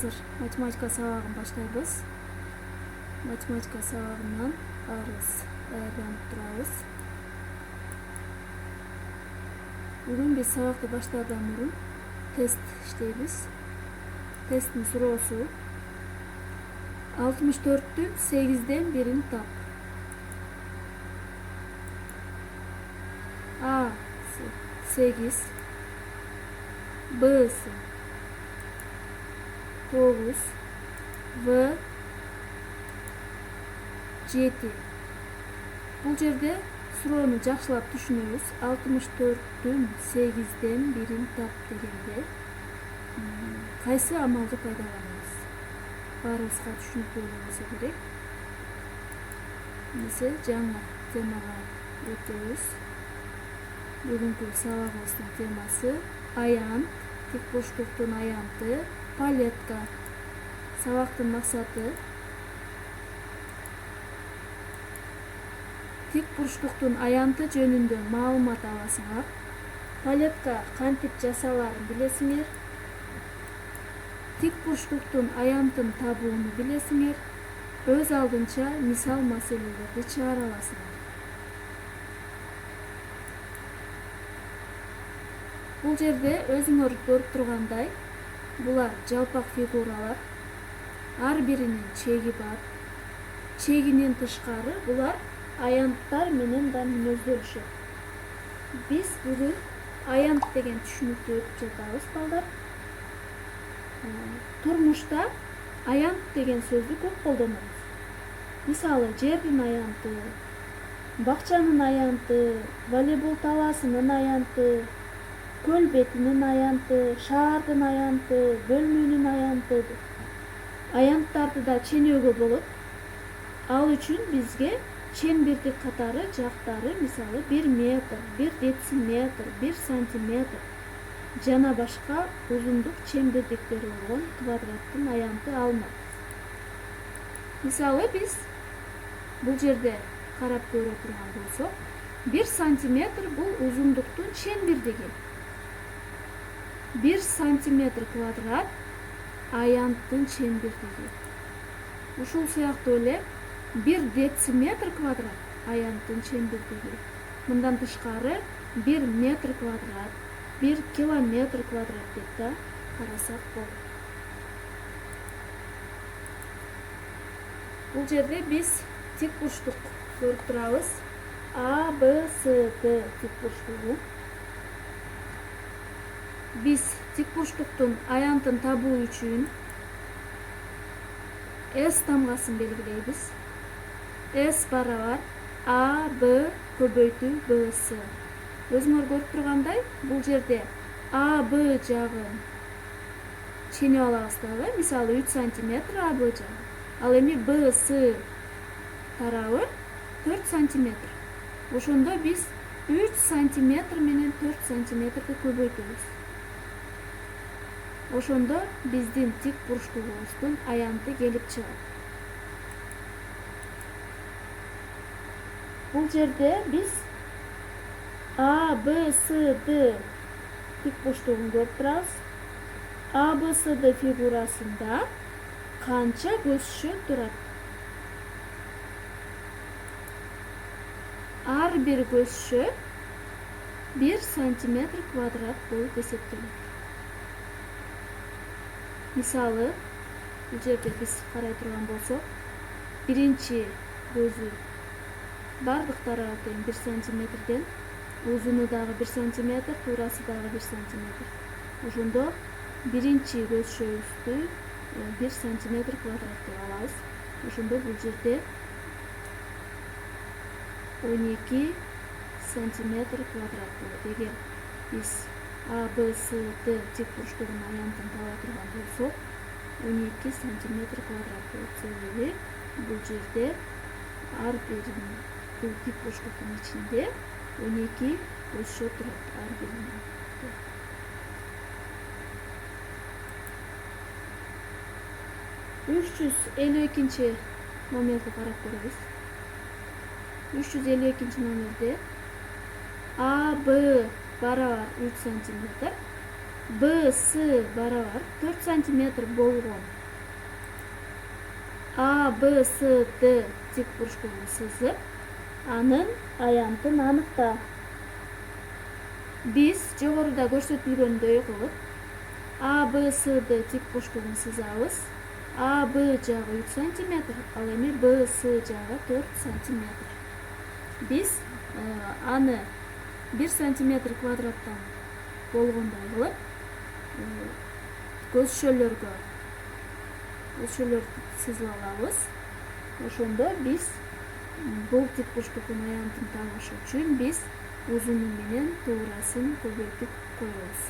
азыр математика сабагын баштайбыз. Математика сабагынан баарыбыз даярданып турабыз. Бүгүн биз сабакты баштаардан мурун тест иштейбиз. Тесттин суроосу 64-түн 8-ден 1-ин тап. A 8, B 9, V 7. Бул жерде суроону жакшылап түшүнөбүз. 64-түн 8-ден 1-ин тап дегенде кайсы амалды пайдаланабыз? Баарыбызга түшүнүктүү болсо керек. Эмесе жаңы темага өтөбүз. Бүгүнкү сабагыбыздын темасы аянт, тик бурчтуктун аянты, палетка. Сабактын максаты тик бурчтуктун аянты жөнүндө маалымат аласыңар. Палетка кантип жасаларын билесиңер. Тик бурчтуктун аянтын табууну билесиңер. Өз алдынча мисал маселелерди чыгара аласыңар. Бул жерде өзүңөр көрүп тургандай, булар жалпак фигуралар. Ар биринин чеги бар. Чегинен тышкары булар аянттар менен да мүнөздөлүшөт. Биз бүгүн аянт деген түшүнүктү өтүп жатабыз, балдар. Турмушта аянт деген сөздү көп колдонобуз. Мисалы, жердин аянты, бакчанын аянты, волейбол талаасынын аянты, көл бетинин аянты, шаардын аянты, бөлмөнүн аянты. Аянттарды да ченөөгө болот. Ал үчүн бизге чембирдик катары жактары, мисалы 1 метр, 1 дециметр, 1 сантиметр жана башка узундук чембирдиктери болгон квадраттын аянты алынат. Мисалы, биз бул жерде карап көрө турган болсок, 1 сантиметр бул узундуктун чембирдиги. 1 сантиметр квадрат аянттын чембирдиги. Ушул сыяктуу эле 1 дециметр квадрат аянттын чембирдиги. Мындан тышкары 1 метр квадрат, 1 километр квадрат деп да карасак болот. Бул жерде биз тик бурчтук көрүп турабыз. А, Б, С, Д тик бурчтугу. Биз тик бурчтуктун аянтын табуу үчүн S тамгасын белгилейбиз. S барабар А, Б көбөйтүү Б, С. Өзүңөр көрүп тургандай, бул жерде А, Б жагын ченеп алабыз дагы. Мисалы, 3 сантиметр А, Б жагы. Ал эми Б, С тарабы 4 сантиметр. Ошондо биз 3 сантиметр менен 4 сантиметрди көбөйтөбүз. Ошондо биздин тик бурчтугубуздун аянты келип чыгат. Бул жерде биз А, Б, С, Д тик бурчтугун көрүп турабыз. А, Б, С, Д фигурасында канча көзчө турат? Ар бир көзчө 1 сантиметр квадрат болуп эсептелет. Мисалы, бул жерде биз карай турган болсок, биринчи көзү бардык тарабы тең 1 сантиметрден, узуну дагы 1 сантиметр, туурасы дагы 1 сантиметр. Ошондо биринчи көзчөбүздү 1 сантиметр квадрат деп алабыз. Ошондо бул жерде 12 сантиметр квадрат болот. Эгер биз А, Б, С, Д тик бурчтугунун аянтын таба турган болсок, 12 сантиметр квадрат болот. Себеби бул жерде ар бир бул тик бурчтуктун ичинде 12 көзчө турат ар биринин. 352-нчи номерди карап көрөбүз. 352-нчи номерде А, Б барабар 3 сантиметр, BS барабар 4 сантиметр болгон ABCD тик бурчтугун сызып, анын аянтын аныкта. Биз жогоруда көрсөтүлгөндөй кылып ABCD тик бурчтугун сызабыз. AB жагы 3 сантиметр, ал эми BC жагы 4 сантиметр. Биз аны 1 сантиметр квадраттан болгондой кылып көзшөлөргө сызып алабыз. Ошондо биз бул тик бурчтуктун аянтын табыш үчүн биз узуну менен туурасын көбөйтүп коебуз.